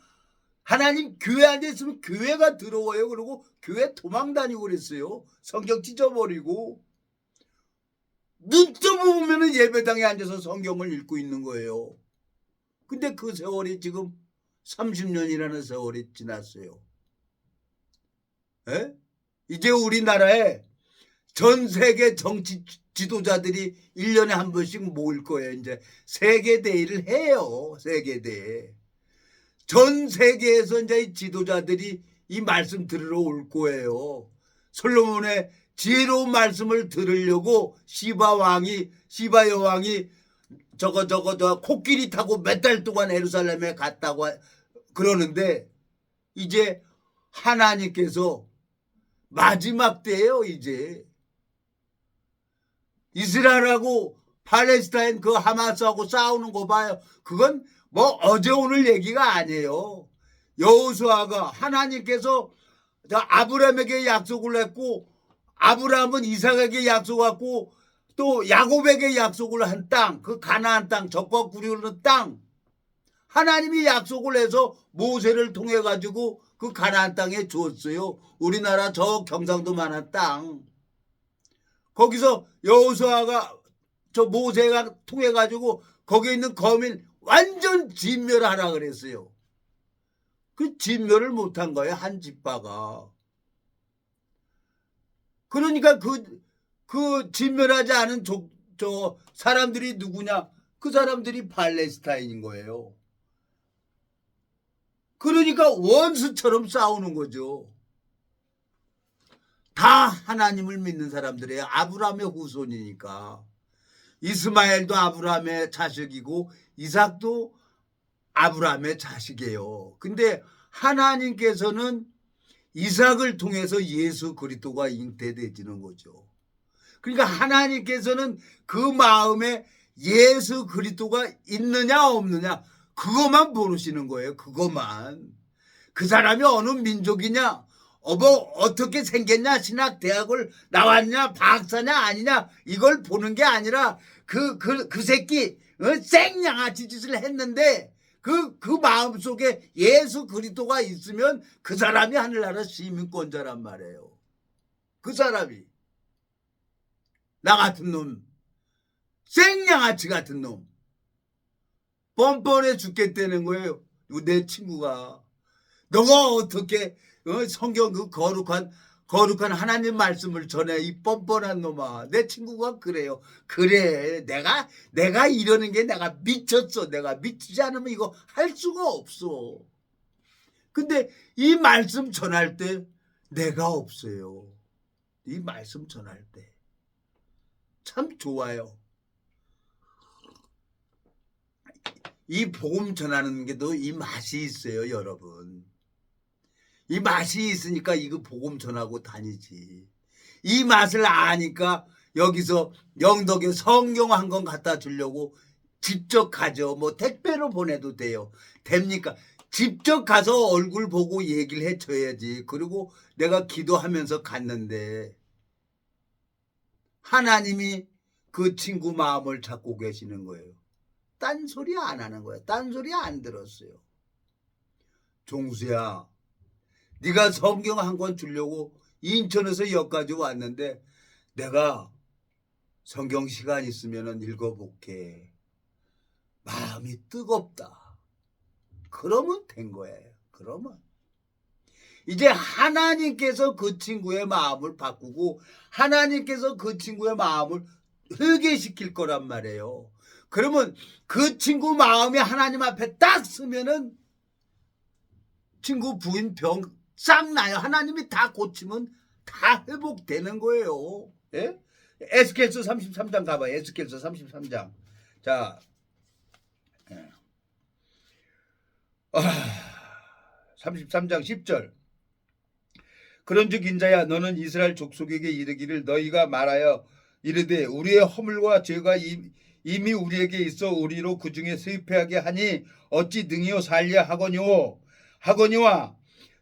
하나님 교회 앉아있으면 교회가 더러워요. 그러고 교회 도망 다니고 그랬어요. 성경 찢어버리고 눈 떠보면 예배당에 앉아서 성경을 읽고 있는 거예요. 근데 그 세월이 지금 30년이라는 세월이 지났어요. 에? 이제 우리나라에 전 세계 정치 지도자들이 1년에 한 번씩 모일 거예요. 이제 세계대회를 해요. 세계대회. 전 세계에서 이제 지도자들이 이 말씀 들으러 올 거예요. 솔로몬의 지혜로운 말씀을 들으려고 시바 여왕이 저거 코끼리 타고 몇 달 동안 예루살렘에 갔다고 그러는데 이제 하나님께서 마지막 때예요. 이제 이스라엘하고 팔레스타인 그 하마스하고 싸우는 거 봐요. 그건 뭐 어제 오늘 얘기가 아니에요. 여호수아가 하나님께서 아브라함에게 약속을 했고 아브라함은 이삭에게 약속했고 또 야곱에게 약속을 한 땅, 그 가나안 땅, 적과 꿀이 흐르는 땅 하나님이 약속을 해서 모세를 통해 가지고 그 가나안 땅에 줬어요. 우리나라 저 경상도만한 땅. 거기서 여호수아가 저 모세가 통해 가지고 거기에 있는 거민 완전 진멸하라 그랬어요. 그 진멸을 못한 거예요. 한 집바가. 그러니까 그 진멸하지 않은 저 사람들이 누구냐? 그 사람들이 팔레스타인인 거예요. 그러니까 원수처럼 싸우는 거죠. 다 하나님을 믿는 사람들이에요. 아브라함의 후손이니까. 이스마엘도 아브라함의 자식이고 이삭도 아브라함의 자식이에요. 근데 하나님께서는 이삭을 통해서 예수 그리스도가 잉태되지는 거죠. 그러니까 하나님께서는 그 마음에 예수 그리스도가 있느냐 없느냐 그것만 모르시는 거예요. 그것만. 그 사람이 어느 민족이냐 어떻게 생겼냐 신학대학을 나왔냐 박사냐 아니냐 이걸 보는 게 아니라 그 새끼 생양아치 짓을 했는데 그 마음속에 예수 그리스도가 있으면 그 사람이 하늘나라 시민권자란 말이에요. 그 사람이 나 같은 놈 생양아치 같은 놈 뻔뻔해 죽겠다는 거예요. 내 친구가 너가 어떻게 성경 그 거룩한 하나님 말씀을 전해 이 뻔뻔한 놈아. 내 친구가 그래요. 그래 내가 이러는 게 내가 미쳤어. 내가 미치지 않으면 이거 할 수가 없어. 근데 이 말씀 전할 때 내가 없어요. 이 말씀 전할 때 참 좋아요. 이 복음 전하는 게도 이 맛이 있어요, 여러분. 이 맛이 있으니까 이거 복음 전하고 다니지. 이 맛을 아니까 여기서 영덕에 성경 한 권 갖다 주려고 직접 가죠. 뭐 택배로 보내도 돼요. 됩니까? 직접 가서 얼굴 보고 얘기를 해줘야지. 그리고 내가 기도하면서 갔는데 하나님이 그 친구 마음을 잡고 계시는 거예요. 딴소리 안 하는 거야. 딴소리 안 들었어요. 종수야, 네가 성경 한 권 주려고 인천에서 여기까지 왔는데 내가 성경 시간 있으면 읽어볼게. 마음이 뜨겁다. 그러면 된 거예요. 그러면 이제 하나님께서 그 친구의 마음을 바꾸고 하나님께서 그 친구의 마음을 회개시킬 거란 말이에요. 그러면 그 친구 마음이 하나님 앞에 딱 쓰면은 친구 부인 병 싹 나요. 하나님이 다 고치면 다 회복되는 거예요. 예? 에스겔서 33장 가봐요. 에스겔서 33장. 자, 예. 33장 10절. 그런즉 인자야 너는 이스라엘 족속에게 이르기를 너희가 말하여 이르되 우리의 허물과 죄가 이미 우리에게 있어 우리로 그 중에 쇠폐하게 하니 어찌 능히요 살려 하거니와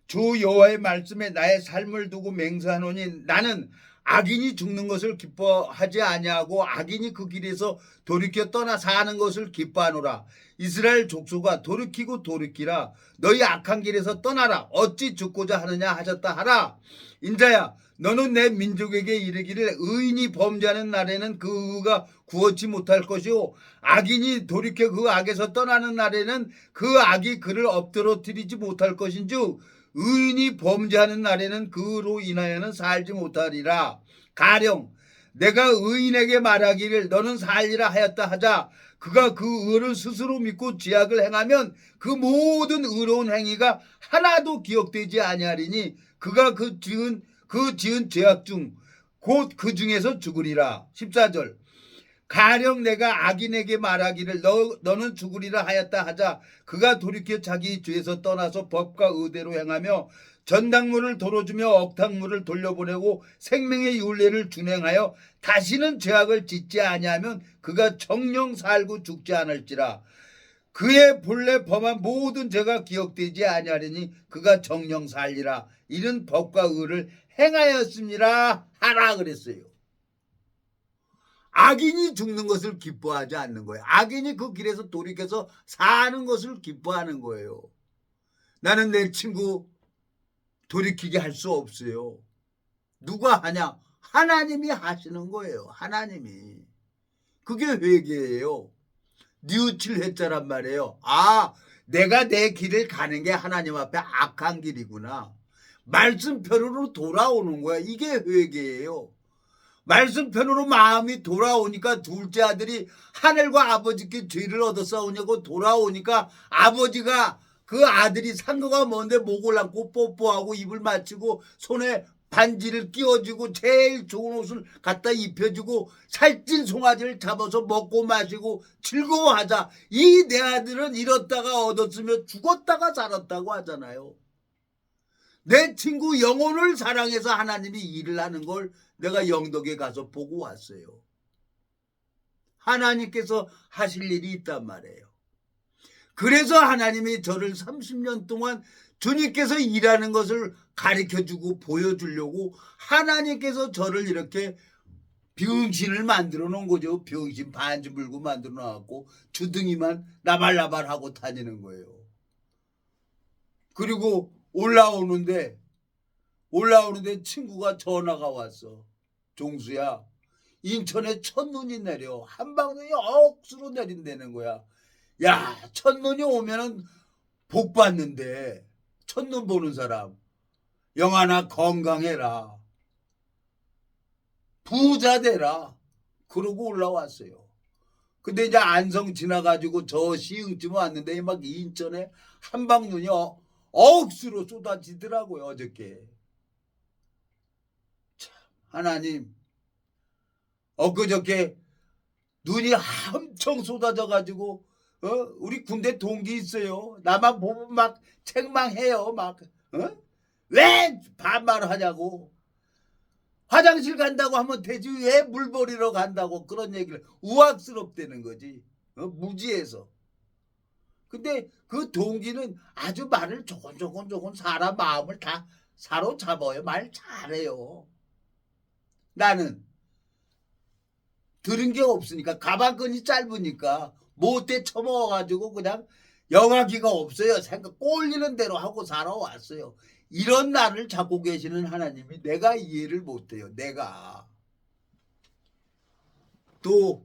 주 여호와의 말씀에 나의 삶을 두고 맹세하노니 나는 악인이 죽는 것을 기뻐하지 아니하고 악인이 그 길에서 돌이켜 떠나 사는 것을 기뻐하노라. 이스라엘 족속아 돌이키고 돌이키라. 너희 악한 길에서 떠나라. 어찌 죽고자 하느냐 하셨다 하라. 인자야 너는 내 민족에게 이르기를 의인이 범죄하는 날에는 그 의가 구원치 못할 것이요 악인이 돌이켜 그 악에서 떠나는 날에는 그 악이 그를 엎드러뜨리지 못할 것인즉 의인이 범죄하는 날에는 그로 인하여는 살지 못하리라. 가령 내가 의인에게 말하기를 너는 살리라 하였다 하자 그가 그 의를 스스로 믿고 죄악을 행하면 그 모든 의로운 행위가 하나도 기억되지 아니하리니 그가 그 지은 죄악 중 곧 그 중에서 죽으리라. 14절. 가령 내가 악인에게 말하기를 너는 죽으리라 하였다 하자 그가 돌이켜 자기 죄에서 떠나서 법과 의대로 행하며 전당물을 도로주며 억탕물을 돌려보내고 생명의 율례를 준행하여 다시는 죄악을 짓지 아니하면 그가 정령 살고 죽지 않을지라. 그의 본래 범한 모든 죄가 기억되지 아니하리니 그가 정령 살리라. 이는 법과 의를 행하였습니다 하라 그랬어요. 악인이 죽는 것을 기뻐하지 않는 거예요. 악인이 그 길에서 돌이켜서 사는 것을 기뻐하는 거예요. 나는 내 친구 돌이키게 할 수 없어요. 누가 하냐? 하나님이 하시는 거예요. 하나님이. 그게 회개예요. 뉘우칠 회자란 말이에요. 아, 내가 내 길을 가는 게 하나님 앞에 악한 길이구나. 말씀편으로 돌아오는 거야. 이게 회개예요. 말씀편으로 마음이 돌아오니까 둘째 아들이 하늘과 아버지께 죄를 얻어 싸우냐고 돌아오니까 아버지가 그 아들이 상거가 먼데 목을 안고 뽀뽀하고 입을 맞추고 손에 반지를 끼워주고 제일 좋은 옷을 갖다 입혀주고 살찐 송아지를 잡아서 먹고 마시고 즐거워하자. 이 내 아들은 잃었다가 얻었으며 죽었다가 살았다고 하잖아요. 내 친구 영혼을 사랑해서 하나님이 일을 하는 걸 내가 영덕에 가서 보고 왔어요. 하나님께서 하실 일이 있단 말이에요. 그래서 하나님이 저를 30년 동안 주님께서 일하는 것을 가르쳐주고 보여주려고 하나님께서 저를 이렇게 병신을 만들어 놓은 거죠. 병신 반지 물고 만들어 놔갖고 주둥이만 나발나발하고 다니는 거예요. 그리고 올라오는데 친구가 전화가 왔어. 종수야, 인천에 첫눈이 내려. 한방눈이 억수로 내린다는 거야. 야, 첫눈이 오면은 복 받는데 첫눈 보는 사람 영아나 건강해라. 부자 되라. 그러고 올라왔어요. 근데 이제 안성 지나가지고 저 시흥쯤 왔는데 막 인천에 한방눈이 억수로 쏟아지더라고요. 어저께. 참, 하나님 엊그저께 눈이 엄청 쏟아져 가지고 우리 군대 동기 있어요. 나만 보면 막 책망해요. 막 왜 반말을 하냐고. 화장실 간다고 하면 되지 왜 물 버리러 간다고 그런 얘기를 우악스럽다는 거지. 무지해서. 근데 그 동기는 아주 말을 조곤조곤 사람 마음을 다 사로잡아요. 말 잘해요. 나는 들은 게 없으니까 가방끈이 짧으니까 못돼 처먹어가지고 그냥 영하기가 없어요. 생각 꼴리는 대로 하고 살아왔어요. 이런 나를 잡고 계시는 하나님이 내가 이해를 못해요. 내가 또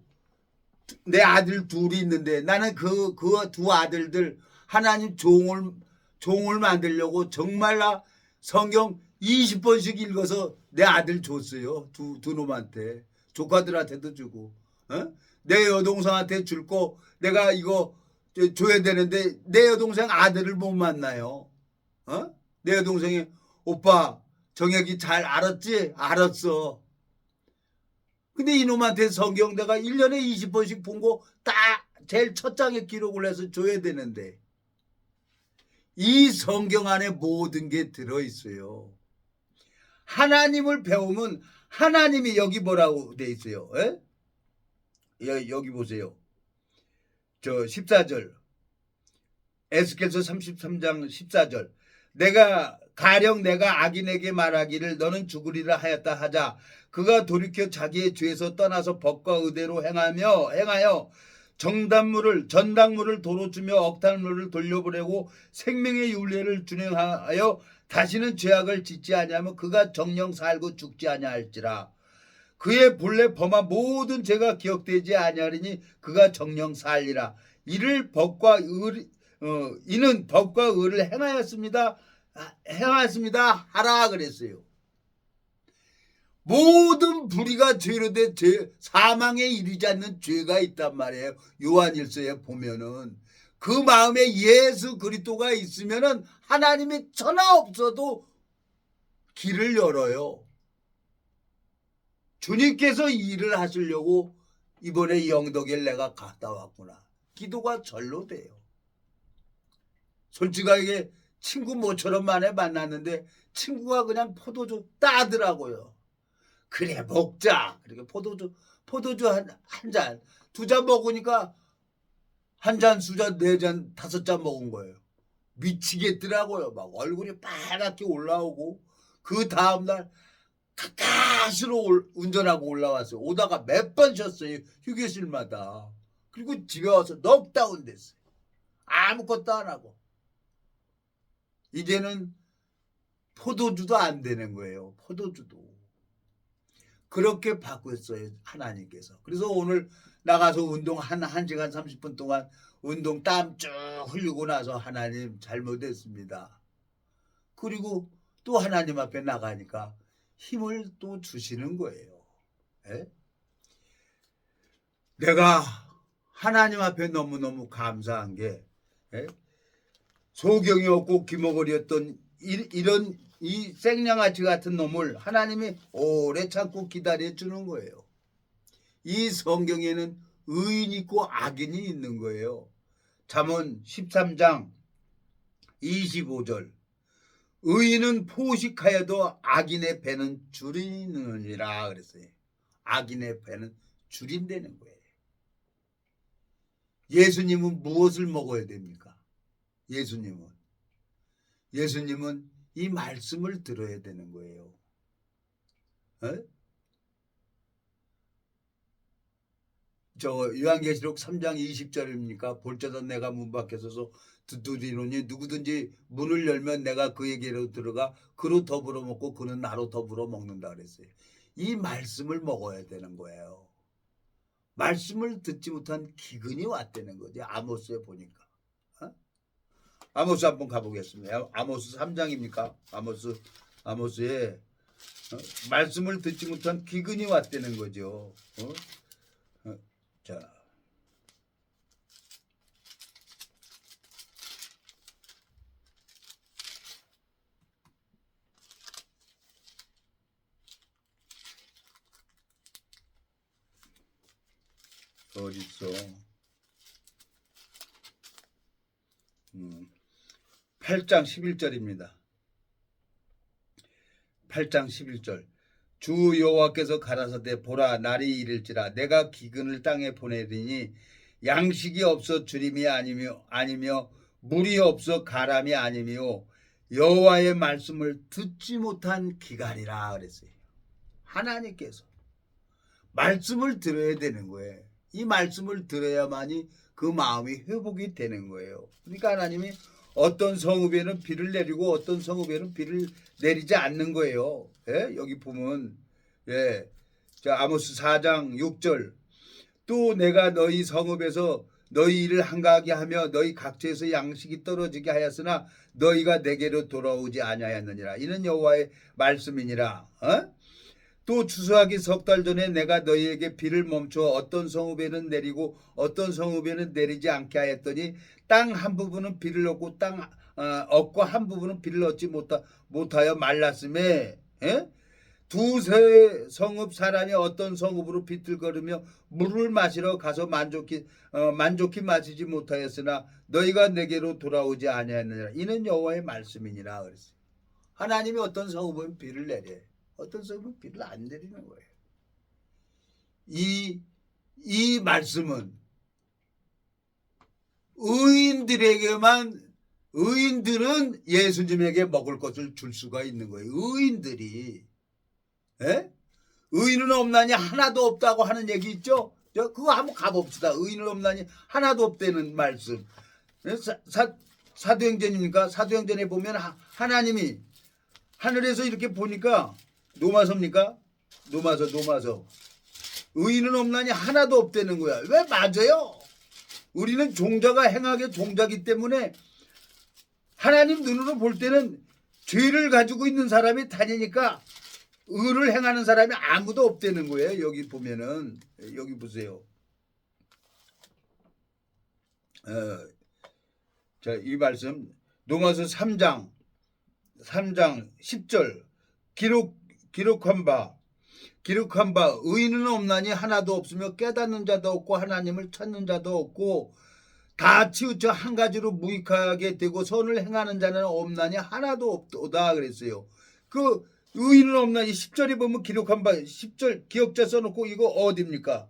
내 아들 둘이 있는데 나는 그 두 아들들 하나님 종을 만들려고 정말 나 성경 20번씩 읽어서 내 아들 줬어요. 두 놈한테. 조카들한테도 주고. 내 여동생한테 줄 거 내가 이거 줘야 되는데 내 여동생 아들을 못 만나요. 내 여동생이 오빠 정혁이 잘 알았지? 알았어. 근데 이놈한테 성경 내가 1년에 20번씩 본 거 딱 제일 첫 장에 기록을 해서 줘야 되는데 이 성경 안에 모든 게 들어있어요. 하나님을 배우면 하나님이 여기 뭐라고 돼 있어요. 여기 보세요. 저 14절 에스겔서 33장 14절 가령 내가 악인에게 말하기를 너는 죽으리라 하였다 하자 그가 돌이켜 자기의 죄에서 떠나서 법과 의대로 행하여 전당물을 도로 주며 억탈물을 돌려보내고 생명의 윤례를 준행하여 다시는 죄악을 짓지 아니하면 그가 정령 살고 죽지 아니할지라. 그의 본래 범한 모든 죄가 기억되지 아니하리니 그가 정령 살리라. 이는 법과 의를 행하였습니다 하라 그랬어요. 모든 불의가 죄로 돼 사망에 이르지 않는 죄가 있단 말이에요. 요한일서에 보면은 그 마음에 예수 그리스도가 있으면은 하나님이 천하 없어도 길을 열어요. 주님께서 일을 하시려고 이번에 영덕에 내가 갔다 왔구나. 기도가 절로 돼요. 솔직하게 친구 모처럼 만에 만났는데 친구가 그냥 포도주 따더라고요. 그래 먹자. 그렇게 포도주 한 잔, 두 잔 먹으니까 한 잔, 두 잔, 네 잔, 다섯 잔 먹은 거예요. 미치겠더라고요. 막 얼굴이 빨갛게 올라오고 그 다음날 가까스로 운전하고 올라왔어요. 오다가 몇 번 쉬었어요. 휴게실마다. 그리고 집에 와서 넉다운 됐어요. 아무것도 안 하고. 이제는 포도주도 안 되는 거예요. 포도주도. 그렇게 바꿨어요. 하나님께서. 그래서 오늘 나가서 운동 1시간 30분 동안 운동 땀 쭉 흘리고 나서 하나님 잘못했습니다. 그리고 또 하나님 앞에 나가니까 힘을 또 주시는 거예요. 내가 하나님 앞에 너무너무 감사한 게 소경이 없고 기머거리였던 이런 이 생양아치 같은 놈을 하나님이 오래 참고 기다려주는 거예요. 이 성경에는 의인이 있고 악인이 있는 거예요. 잠언 13장 25절 의인은 포식하여도 악인의 배는 줄이느니라 그랬어요. 악인의 배는 줄인다는 거예요. 예수님은 무엇을 먹어야 됩니까? 예수님은 이 말씀을 들어야 되는 거예요. 저 요한계시록 3장 20절입니까? 볼저던 내가 문 밖에 서서 두드리노니 누구든지 문을 열면 내가 그에게로 들어가 그로 더불어 먹고 그는 나로 더불어 먹는다 그랬어요. 이 말씀을 먹어야 되는 거예요. 말씀을 듣지 못한 기근이 왔다는 거지. 아모스에 보니까. 아모스 한번 가보겠습니다. 아모스 3장입니까? 아모스에 말씀을 듣지 못한 기근이 왔다는 거죠. 자, 어딨어? 8장 11절입니다. 8장 11절. 주 여호와께서 가라사대 보라 날이 이를지라 내가 기근을 땅에 보내리니 양식이 없어 주림이 아니며 물이 없어 가람이 아니며 여호와의 말씀을 듣지 못한 기간이라 그랬어요. 하나님께서 말씀을 들어야 되는 거예요. 이 말씀을 들어야만이 그 마음이 회복이 되는 거예요. 그러니까 하나님이 어떤 성읍에는 비를 내리고 어떤 성읍에는 비를 내리지 않는 거예요. 예? 여기 보면 자, 아모스 4장 6절 또 내가 너희 성읍에서 너희 일을 한가하게 하며 너희 각처에서 양식이 떨어지게 하였으나 너희가 내게로 돌아오지 아니하였느니라. 이는 여호와의 말씀이니라. 또 추수하기 석 달 전에 내가 너희에게 비를 멈춰 어떤 성읍에는 내리고 어떤 성읍에는 내리지 않게 하였더니 땅 한 부분은 비를 얻고 얻고 한 부분은 비를 얻지 못하여 말랐음에 두세 성읍 사람이 어떤 성읍으로 비틀거리며 물을 마시러 가서 만족히 마시지 못하였으나 너희가 내게로 돌아오지 아니하였느니라. 이는 여호와의 말씀이니라 그랬어요. 하나님이 어떤 성읍은 비를 내려 어떤 성읍은 비를 안 내리는 거예요. 이 말씀은 의인들은 예수님에게 먹을 것을 줄 수가 있는 거예요. 의인들이. 의인은 없나니 하나도 없다고 하는 얘기 있죠? 그거 한번 가봅시다. 의인은 없나니 하나도 없다는 말씀. 사도행전입니까? 사도행전에 보면 하나님이 하늘에서 이렇게 보니까 노마서입니까? 노마서. 의인은 없나니 하나도 없다는 거야. 왜? 맞아요. 우리는 종자가 행하게 종자기 때문에 하나님 눈으로 볼 때는 죄를 가지고 있는 사람이 다니니까 의를 행하는 사람이 아무도 없다는 거예요. 여기 보면은 여기 보세요. 자, 이 말씀 로마서 3장 10절 기록한 바 의인은 없나니 하나도 없으며 깨닫는 자도 없고 하나님을 찾는 자도 없고 다 치우쳐 한 가지로 무익하게 되고 선을 행하는 자는 없나니 하나도 없도다 그랬어요. 그 의인은 없나니 10절에 보면 기록한 바 10절 기억자 써놓고 이거 어디입니까?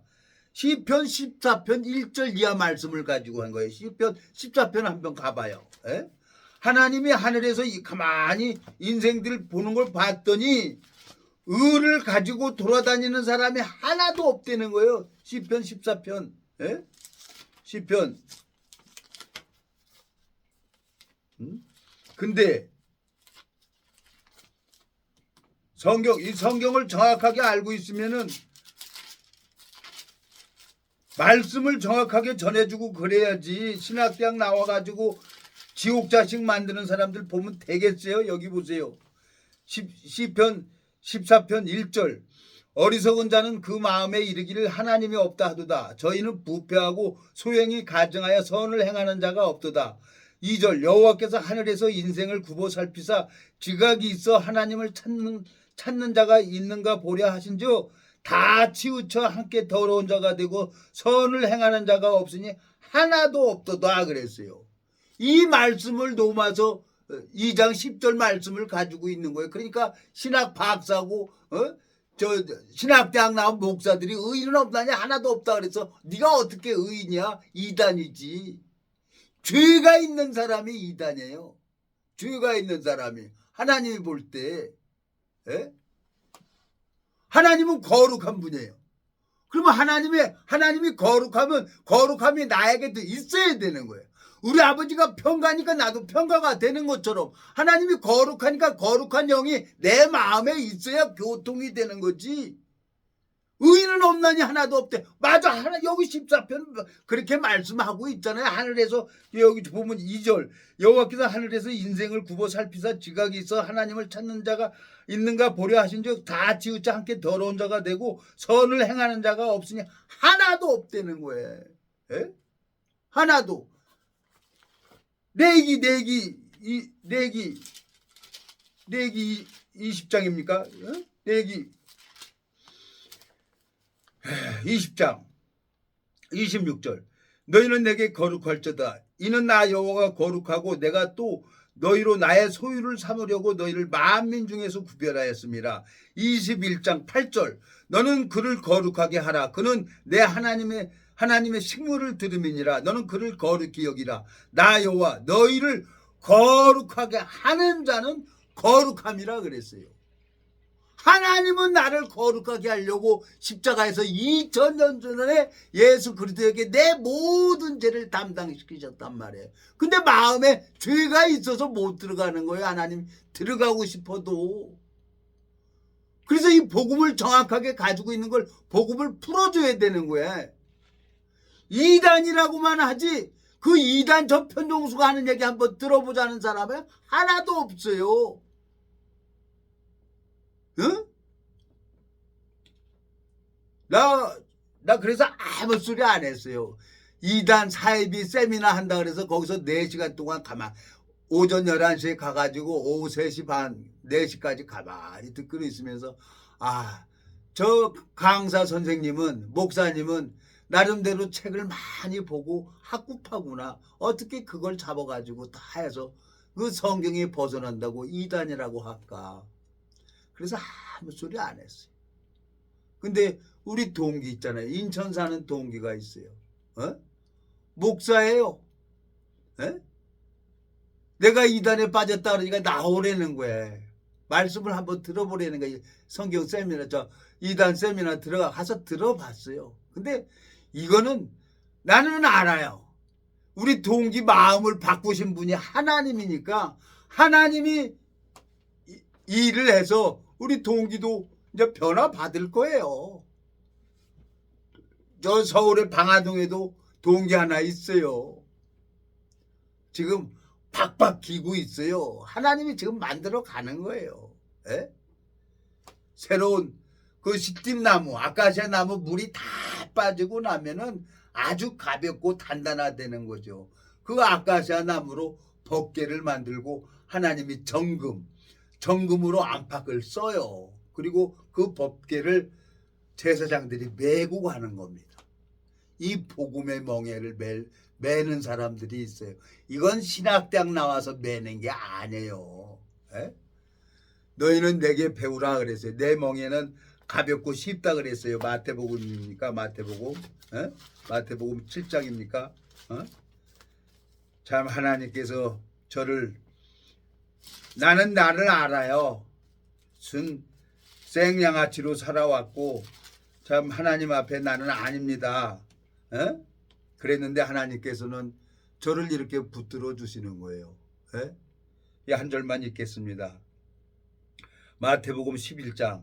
시편 14편 1절 이하 말씀을 가지고 한 거예요. 시편 14편 한번 가봐요. 하나님이 하늘에서 가만히 인생들 보는 걸 봤더니 의를 가지고 돌아다니는 사람이 하나도 없다는 거예요. 시편 14편. 시편. 근데 이 성경을 정확하게 알고 있으면은 말씀을 정확하게 전해주고 그래야지. 신학대학 나와가지고 지옥 자식 만드는 사람들 보면 되겠어요. 여기 보세요. 시편 14편 1절 어리석은 자는 그 마음에 이르기를 하나님이 없다 하도다. 저희는 부패하고 소행이 가증하여 선을 행하는 자가 없도다. 2절 여호와께서 하늘에서 인생을 굽어 살피사 지각이 있어 하나님을 찾는 자가 있는가 보려 하신즉 다 치우쳐 함께 더러운 자가 되고 선을 행하는 자가 없으니 하나도 없도다 그랬어요. 이 말씀을 노마서 2장 10절 말씀을 가지고 있는 거예요. 그러니까 신학 박사고 신학대학 나온 목사들이 의인은 없다니 하나도 없다 그래서 네가 어떻게 의인이야? 이단이지. 죄가 있는 사람이 이단이에요. 죄가 있는 사람이 하나님이 볼 때 하나님은 거룩한 분이에요. 그러면 하나님이 거룩하면 거룩함이 나에게도 있어야 되는 거예요. 우리 아버지가 평가니까 나도 평가가 되는 것처럼 하나님이 거룩하니까 거룩한 영이 내 마음에 있어야 교통이 되는 거지. 의인은 없나니 하나도 없대. 맞아. 여기 14편 그렇게 말씀하고 있잖아요. 하늘에서 여기 보면 2절 여호와께서 하늘에서 인생을 굽어 살피사 지각이 있어 하나님을 찾는 자가 있는가 보려 하신즉 다 치우쳐 함께 더러운 자가 되고 선을 행하는 자가 없으니 하나도 없다는 거예요. 하나도. 레기 20장입니까? 레기 20장 26절 너희는 내게 거룩할지어다. 이는 나 여호와가 거룩하고 내가 또 너희로 나의 소유를 삼으려고 너희를 만민 중에서 구별하였습니다. 21장 8절 너는 그를 거룩하게 하라. 그는 내 하나님의 식물을 들음이니라. 너는 그를 거룩히 여기라. 나 여호와 너희를 거룩하게 하는 자는 거룩함이라 그랬어요. 하나님은 나를 거룩하게 하려고 십자가에서 2000년 전에 예수 그리스도에게 내 모든 죄를 담당시키셨단 말이에요. 근데 마음에 죄가 있어서 못 들어가는 거예요. 하나님 들어가고 싶어도. 그래서 이 복음을 정확하게 가지고 있는 걸 복음을 풀어줘야 되는 거야. 이단이라고만 하지 그 이단 저편종수가 하는 얘기 한번 들어보자는 사람은 하나도 없어요. 응? 나 그래서 아무 소리 안 했어요. 이단 사이비 세미나 한다 그래서 거기서 4시간 동안 오전 11시에 가가지고 오후 3시 반 4시까지 가만히 듣고 있으면서 저 강사 선생님은 목사님은 나름대로 책을 많이 보고 학구파구나. 어떻게 그걸 잡아가지고 다 해서 그 성경에 벗어난다고 이단이라고 할까. 그래서 아무 소리 안 했어요. 근데 우리 동기 있잖아요. 인천 사는 동기가 있어요. 목사예요. 내가 이단에 빠졌다 그러니까 나오라는 거야. 말씀을 한번 들어보라는 거야. 성경 세미나 이단 세미나 가서 들어봤어요. 근데 이거는 나는 알아요. 우리 동기 마음을 바꾸신 분이 하나님이니까 하나님이 일을 해서 우리 동기도 이제 변화 받을 거예요. 저 서울의 방화동에도 동기 하나 있어요. 지금 박박 기고 있어요. 하나님이 지금 만들어 가는 거예요. 새로운 그 시팀나무, 아카시아 나무 물이 다 빠지고 나면은 아주 가볍고 단단하다는 거죠. 그 아카시아 나무로 법궤를 만들고 하나님이 정금으로 안팎을 써요. 그리고 그 법궤를 제사장들이 메고 가는 겁니다. 이 복음의 멍에를 매는 사람들이 있어요. 이건 신학대학 나와서 매는 게 아니에요. 너희는 내게 배우라 그랬어요. 내 멍에는 가볍고 쉽다 그랬어요. 마태복음입니까? 마태복음 7장입니까? 참 하나님께서 나는 나를 알아요. 생양아치로 살아왔고 참 하나님 앞에 나는 아닙니다. 그랬는데 하나님께서는 저를 이렇게 붙들어 주시는 거예요. 이 한 절만 읽겠습니다. 마태복음 11장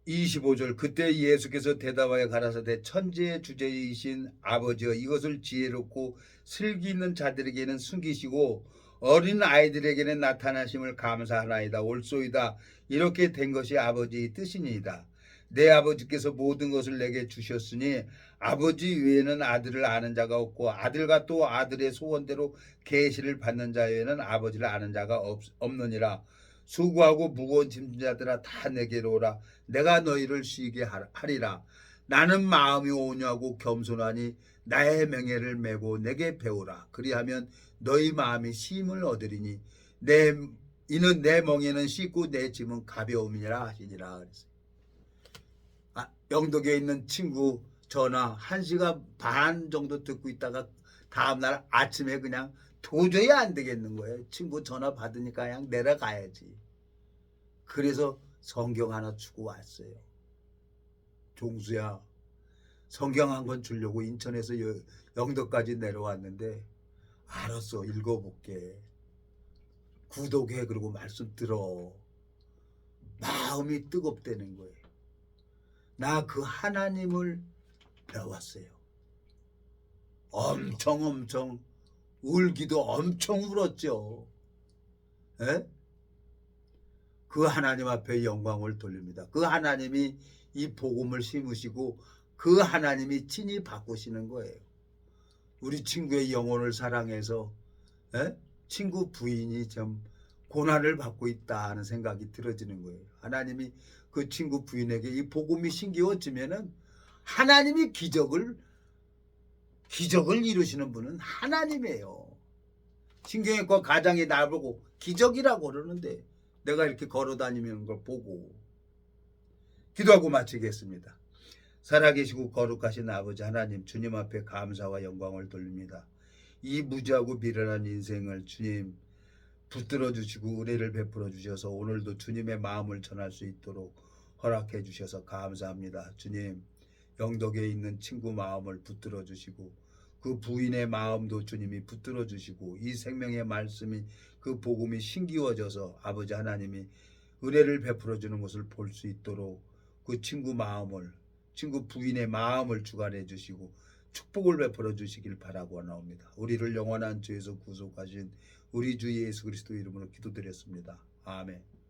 25절 그때 예수께서 대답하여 가라사대 천지의 주제이신 아버지여 이것을 지혜롭고 슬기 있는 자들에게는 숨기시고 어린 아이들에게는 나타나심을 감사하나이다. 옳소이다. 이렇게 된 것이 아버지의 뜻이니이다. 내 아버지께서 모든 것을 내게 주셨으니 아버지 외에는 아들을 아는 자가 없고 아들과 또 아들의 소원대로 계시를 받는 자 외에는 아버지를 아는 자가 없느니라. 수고하고 무거운 짐진 자들아 다 내게로 오라. 내가 너희를 쉬게 하리라. 나는 마음이 온유하고 겸손하니 나의 명예를 메고 내게 배우라. 그리하면 너희 마음이 쉼을 얻으리니 이는 내 멍에는 쉽고 내 짐은 가벼움이라 하시니라. 그랬어요. 영덕에 있는 친구 전화 1시간 반 정도 듣고 있다가 다음날 아침에 그냥 도저히 안 되겠는 거예요. 친구 전화 받으니까 그냥 내려가야지. 그래서 성경 하나 주고 왔어요. 종수야, 성경 한 권 주려고 인천에서 영덕까지 내려왔는데 알았어, 읽어볼게. 구독해. 그리고 말씀 들어. 마음이 뜨겁다는 거예요. 나 그 하나님을 배웠어요. 엄청 울기도 엄청 울었죠. 그 하나님 앞에 영광을 돌립니다. 그 하나님이 이 복음을 심으시고 그 하나님이 친히 바꾸시는 거예요. 우리 친구의 영혼을 사랑해서 친구 부인이 좀 고난을 받고 있다 하는 생각이 들어지는 거예요. 하나님이 그 친구 부인에게 이 복음이 신기워지면은 하나님이 기적을 기적을 이루시는 분은 하나님이에요. 신경외과 가장이 나보고 기적이라고 그러는데 내가 이렇게 걸어다니는 걸 보고 기도하고 마치겠습니다. 살아계시고 거룩하신 아버지 하나님, 주님 앞에 감사와 영광을 돌립니다. 이 무지하고 미련한 인생을 주님 붙들어 주시고 은혜를 베풀어 주셔서 오늘도 주님의 마음을 전할 수 있도록 허락해 주셔서 감사합니다. 주님, 영덕에 있는 친구 마음을 붙들어 주시고 그 부인의 마음도 주님이 붙들어 주시고 이 생명의 말씀이 그 복음이 신기워져서 아버지 하나님이 은혜를 베풀어 주는 것을 볼 수 있도록 그 친구 마음을, 친구 부인의 마음을 주관해 주시고 축복을 베풀어 주시길 바라고 나옵니다. 우리를 영원한 죄에서 구속하신 우리 주 예수 그리스도 이름으로 기도드렸습니다. 아멘.